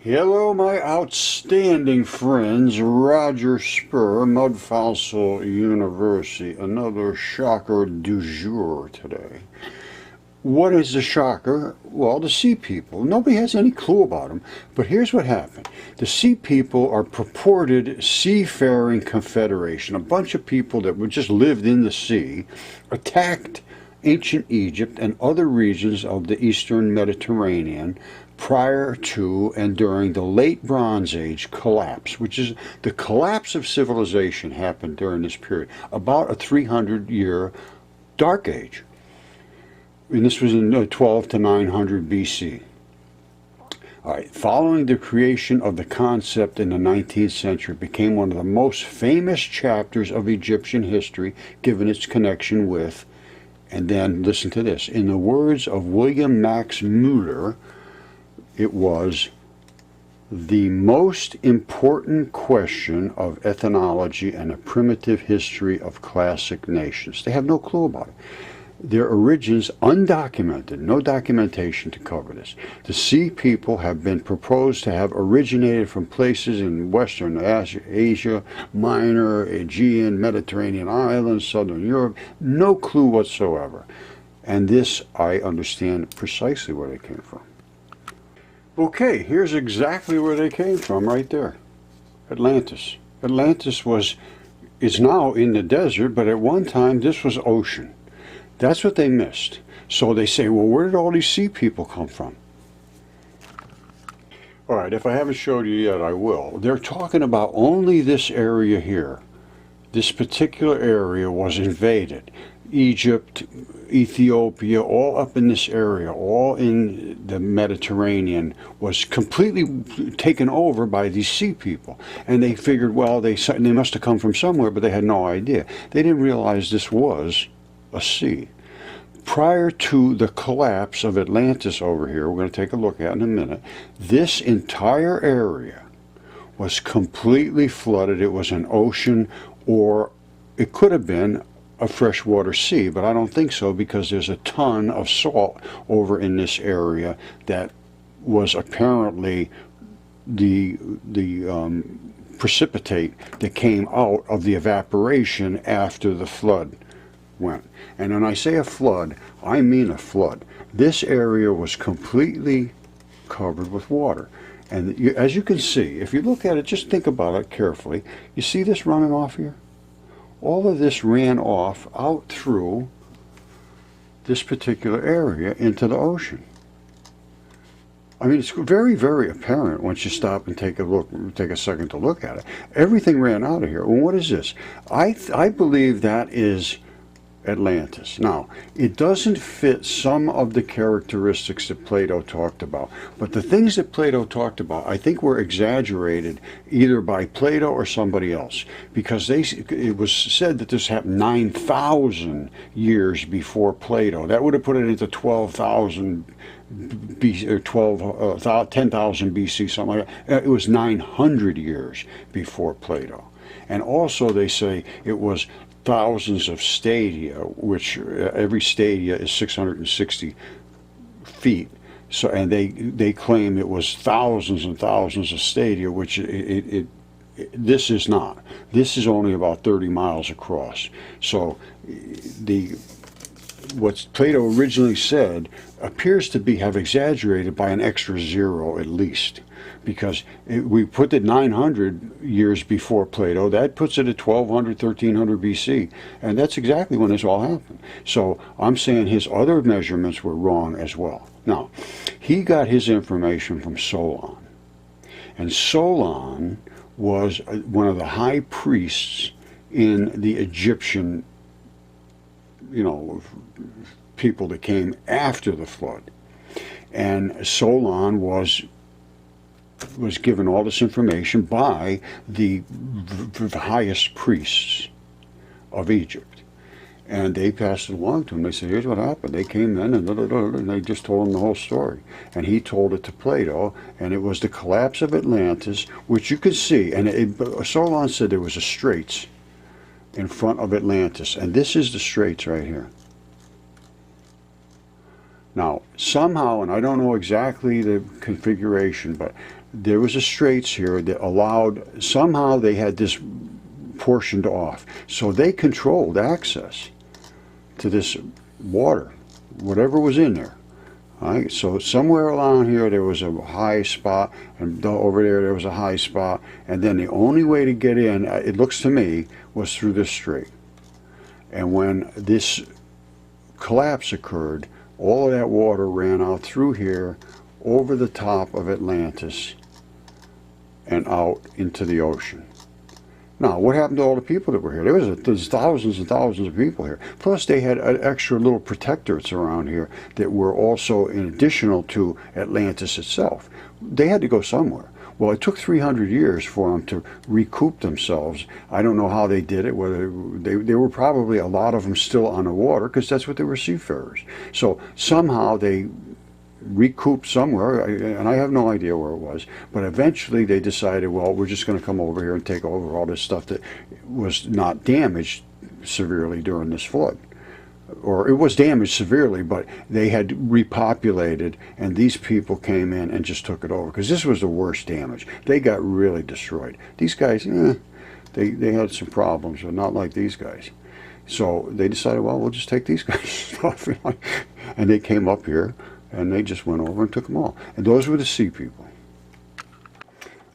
Hello, my outstanding friends. Roger Spur, Mud Fossil University. Another shocker du jour today. What is the shocker? Well, the sea people. Nobody has any clue about them. But here's what happened. The sea people are purported seafaring confederation. A bunch of people that just lived in the sea, attacked ancient Egypt and other regions of the eastern Mediterranean prior to and during the late Bronze Age collapse, which is the collapse of civilization happened during this period, about a 300-year dark age. And this was in 12 to 900 BC. All right, following the creation of the concept in the 19th century, it became one of the most famous chapters of Egyptian history, given its connection with, and then listen to this, in the words of William Max Muller, it was the most important question of ethnology and a primitive history of classic nations. They have no clue about it. Their origins undocumented, no documentation to cover this. The sea people have been proposed to have originated from places in Western Asia, Minor, Aegean, Mediterranean islands, Southern Europe. No clue whatsoever. And this, I understand precisely where they came from. Okay, here's exactly where they came from right there. Atlantis. Atlantis is now in the desert, but at one time this was ocean. That's what they missed. So they say, well, where did all these sea people come from? All right, if I haven't showed you yet, I will. They're talking about only this area here. This particular area was invaded. Egypt, Ethiopia, all up in this area, all in the Mediterranean, was completely taken over by these sea people. And they figured, well, they must have come from somewhere, but they had no idea. They didn't realize this was a sea. Prior to the collapse of Atlantis over here, we're going to take a look at in a minute, this entire area was completely flooded. It was an ocean, or it could have been a freshwater sea, but I don't think so, because there's a ton of salt over in this area that was apparently the precipitate that came out of the evaporation after the flood went. And when I say a flood, I mean a flood. This area was completely covered with water. And as you can see, if you look at it, just think about it carefully. You see this running off here? All of this ran off out through this particular area into the ocean. I mean, it's very, very apparent once you stop and take a second to look at it. Everything ran out of here. Well, what is this? I believe that is Atlantis. Now, it doesn't fit some of the characteristics that Plato talked about, but the things that Plato talked about, I think, were exaggerated either by Plato or somebody else, because it was said that this happened 9,000 years before Plato. That would have put it into 12,000 BC, or 10,000 BC, something like that. It was 900 years before Plato. And also they say it was thousands of stadia, which every stadia is 660 feet. So, and they claim it was thousands and thousands of stadia, which this is not. This is only about 30 miles across. So what Plato originally said appears to have exaggerated by an extra zero at least, because we put it 900 years before Plato. That puts it at 1200, 1300 BC, and that's exactly when this all happened. So I'm saying his other measurements were wrong as well. Now, he got his information from Solon, and Solon was one of the high priests in the Egyptian, people that came after the flood. And Solon was given all this information by the highest priests of Egypt. And they passed it along to him. They said, here's what happened. They came in and they just told him the whole story. And he told it to Plato, and it was the collapse of Atlantis, which you could see. And Solon said there was a straits in front of Atlantis. And this is the straits right here. Now, somehow, and I don't know exactly the configuration, but there was a straits here that allowed, somehow they had this portioned off. So they controlled access to this water, whatever was in there. All right, so somewhere along here there was a high spot, and over there was a high spot, and then the only way to get in, it looks to me, was through this strait. And when this collapse occurred, all of that water ran out through here, over the top of Atlantis, and out into the ocean. Now, what happened to all the people that were here? There's thousands and thousands of people here. Plus, they had extra little protectorates around here that were also in additional to Atlantis itself. They had to go somewhere. Well, it took 300 years for them to recoup themselves. I don't know how they did it, whether they were probably, a lot of them still on the water, because that's what they were, seafarers. So somehow they recouped somewhere, and I have no idea where it was, but eventually they decided, well, we're just going to come over here and take over all this stuff that was not damaged severely during this flood. Or it was damaged severely, but they had repopulated, and these people came in and just took it over, because this was the worst damage. They got really destroyed. These guys, they had some problems, but not like these guys. So they decided, well, we'll just take these guys off. And they came up here, and they just went over and took them all. And those were the sea people.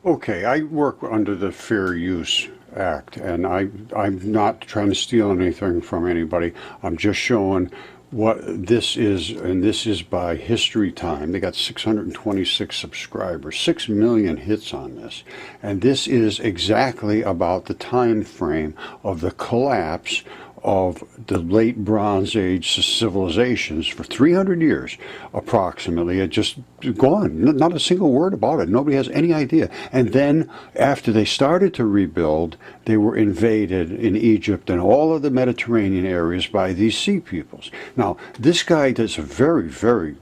Okay, I work under the Fair Use Act, and I'm not trying to steal anything from anybody. I'm just showing what this is, and this is by History Time. They got 626 subscribers, 6 million hits on this. And this is exactly about the time frame of the collapse of the late Bronze Age civilizations for 300 years, approximately. It just gone. Not a single word about it. Nobody has any idea. And then, after they started to rebuild, they were invaded in Egypt and all of the Mediterranean areas by these sea peoples. Now, this guy does a very, very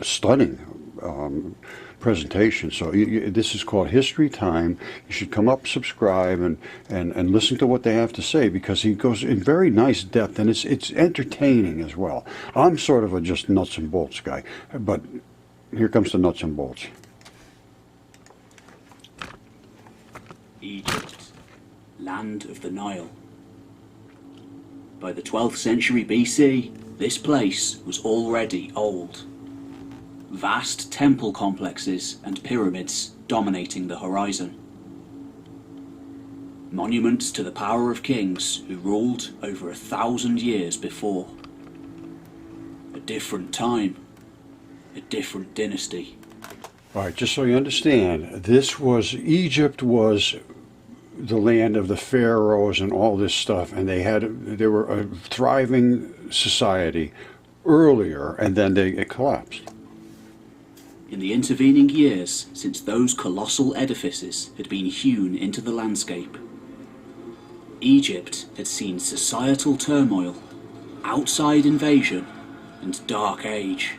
stunning presentation. So this is called History Time. You should come up, subscribe, and listen to what they have to say, because he goes in very nice depth, and it's entertaining as well. I'm sort of a just nuts and bolts guy, but here comes the nuts and bolts. Egypt, land of the Nile. By the 12th century BC, this place was already old. Vast temple complexes and pyramids dominating the horizon. Monuments to the power of kings who ruled over 1,000 years before. A different time, a different dynasty. All right, just so you understand, Egypt was the land of the pharaohs and all this stuff, and they were a thriving society earlier, and then it collapsed. In the intervening years, since those colossal edifices had been hewn into the landscape, Egypt had seen societal turmoil, outside invasion, and dark age.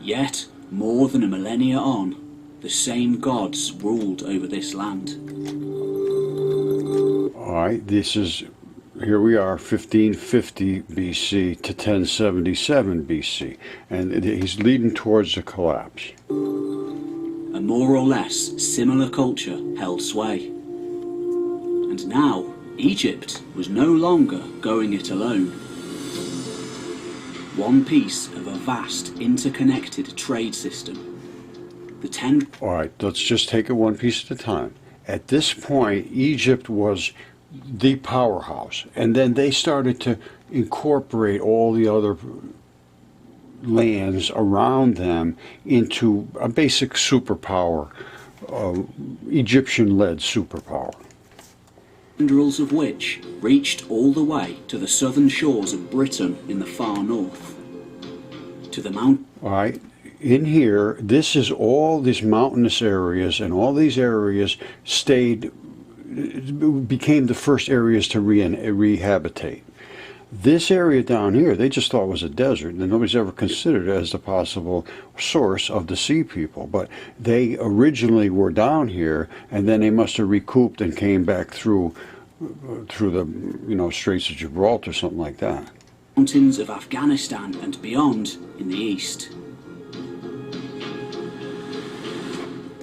Yet, more than a millennia on, the same gods ruled over this land. All right, here we are, 1550 BC to 1077 BC, and he's leading towards the collapse. A more or less similar culture held sway. And now, Egypt was no longer going it alone. One piece of a vast interconnected trade system. All right, let's just take it one piece at a time. At this point, Egypt was the powerhouse, and then they started to incorporate all the other lands around them into a basic superpower, Egyptian-led superpower. Tendrils of which reached all the way to the southern shores of Britain in the far north, to the mount. All right, in here, this is all these mountainous areas, and all these areas became the first areas to rehabilitate. This area down here, they just thought was a desert, and nobody's ever considered it as the possible source of the sea people. But they originally were down here, and then they must have recouped and came back through the Straits of Gibraltar, something like that. mountains of Afghanistan and beyond in the east.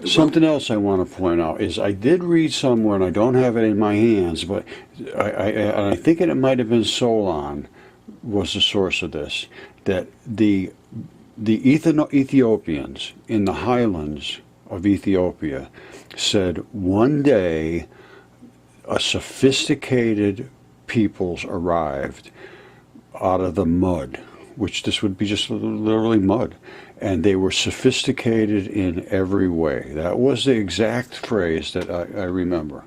Something else I want to point out is I did read somewhere, and I don't have it in my hands, but I think it might have been Solon was the source of this, that the Ethiopians in the highlands of Ethiopia said one day a sophisticated peoples arrived out of the mud, which this would be just literally mud, and they were sophisticated in every way. That was the exact phrase that I remember.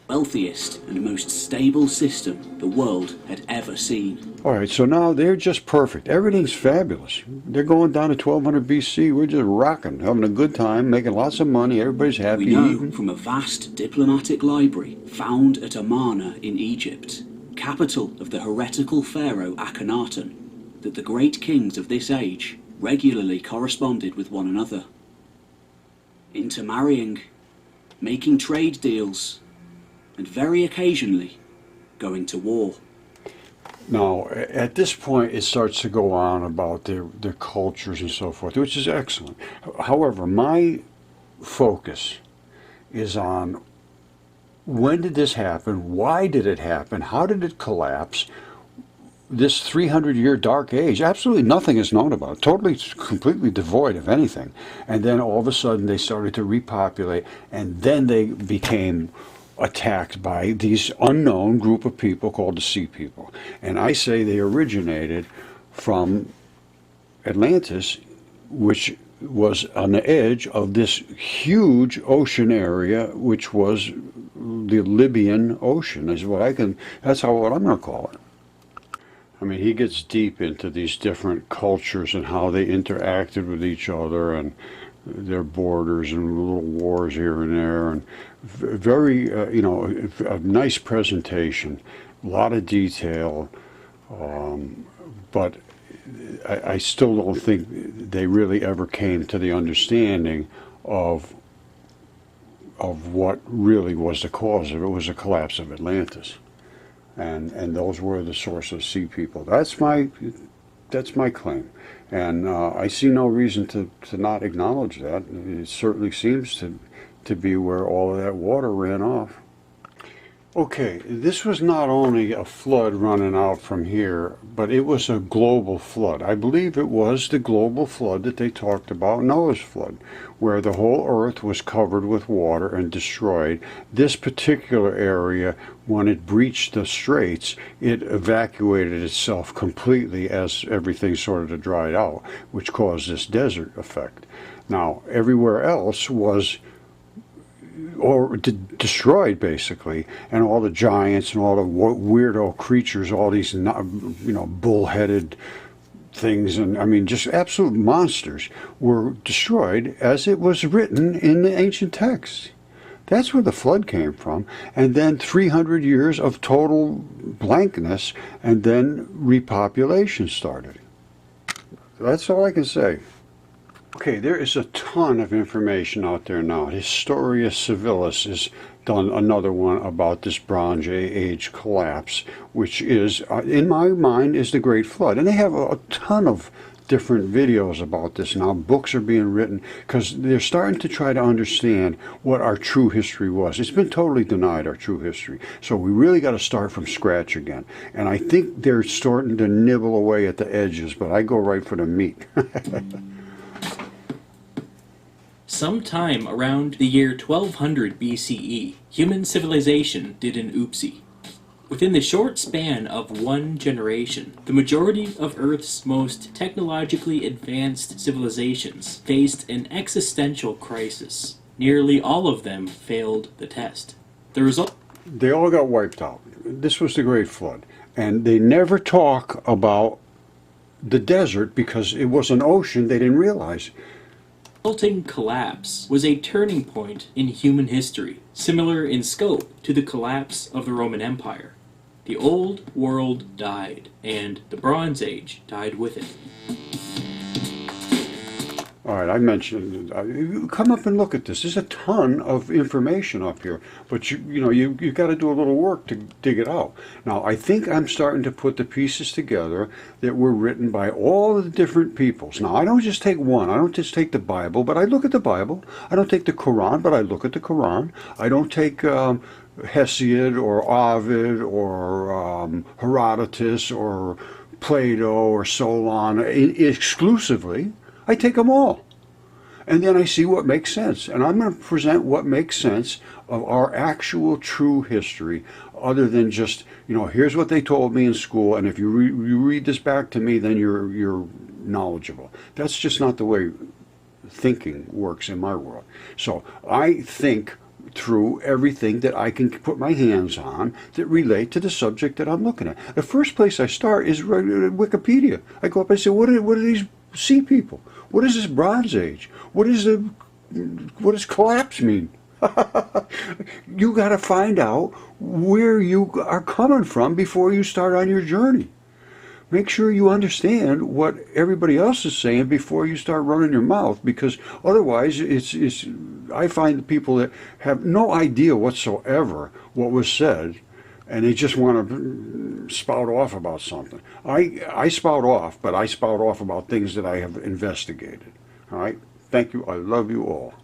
Wealthiest and most stable system the world had ever seen. All right, so now they're just perfect. Everything's fabulous. They're going down to 1200 BC. We're just rocking, having a good time, making lots of money. Everybody's happy. We know eating. from a vast diplomatic library found at Amarna in Egypt, capital of the heretical pharaoh Akhenaten, that the great kings of this age regularly corresponded with one another, intermarrying, making trade deals, and very occasionally going to war. Now, at this point, it starts to go on about their cultures and so forth, which is excellent. However, my focus is on when did this happen, why did it happen, how did it collapse, this 300-year dark age. Absolutely nothing is known about it, totally, completely devoid of anything. And then all of a sudden they started to repopulate, and then they became attacked by these unknown group of people called the Sea People. And I say they originated from Atlantis, which was on the edge of this huge ocean area, which was the Libyan Ocean, is what that's what I'm going to call it. I mean, he gets deep into these different cultures and how they interacted with each other and their borders and little wars here and there, and very, a nice presentation, a lot of detail, but I still don't think they really ever came to the understanding of what really was the cause of it. It was the collapse of Atlantis. And those were the source of Sea People. That's my claim, and I see no reason to not acknowledge that. It certainly seems to be where all of that water ran off. Okay, this was not only a flood running out from here, but it was a global flood. I believe it was the global flood that they talked about, Noah's flood, where the whole earth was covered with water and destroyed. This particular area, when it breached the straits, it evacuated itself completely as everything sort of dried out, which caused this desert effect. Now, everywhere else was destroyed, basically, and all the giants and all the weirdo creatures, all these bull-headed things, and I mean just absolute monsters, were destroyed as it was written in the ancient texts. That's where the flood came from, and then 300 years of total blankness, and then repopulation started. That's all I can say. Okay, there is a ton of information out there now. Historia Civilis has done another one about this Bronze Age collapse, which is, in my mind, is the Great Flood. And they have a ton of different videos about this now. Books are being written because they're starting to try to understand what our true history was. It's been totally denied, our true history. So we really got to start from scratch again. And I think they're starting to nibble away at the edges, but I go right for the meat. Sometime around the year 1200 BCE, human civilization did an oopsie. Within the short span of one generation, the majority of Earth's most technologically advanced civilizations faced an existential crisis. Nearly all of them failed the test. The result... They all got wiped out. This was the Great Flood. And they never talk about the desert because it was an ocean they didn't realize. The resulting collapse was a turning point in human history, similar in scope to the collapse of the Roman Empire. The old world died, and the Bronze Age died with it. All right, I mentioned, come up and look at this. There's a ton of information up here, but you got to do a little work to dig it out. Now, I think I'm starting to put the pieces together that were written by all of the different peoples. Now, I don't just take one. I don't just take the Bible, but I look at the Bible. I don't take the Quran, but I look at the Quran. I don't take Hesiod or Ovid or Herodotus or Plato or Solon exclusively. I take them all. And then I see what makes sense. And I'm going to present what makes sense of our actual true history, other than just, here's what they told me in school, and if you read this back to me, then you're knowledgeable. That's just not the way thinking works in my world. So I think through everything that I can put my hands on that relate to the subject that I'm looking at. The first place I start is Wikipedia. I go up and say, what are these sea people? What is this Bronze Age? What does collapse mean? You got to find out where you are coming from before you start on your journey. Make sure you understand what everybody else is saying before you start running your mouth, because otherwise I find the people that have no idea whatsoever what was said, and they just want to spout off about something. I spout off, but I spout off about things that I have investigated. All right? Thank you. I love you all.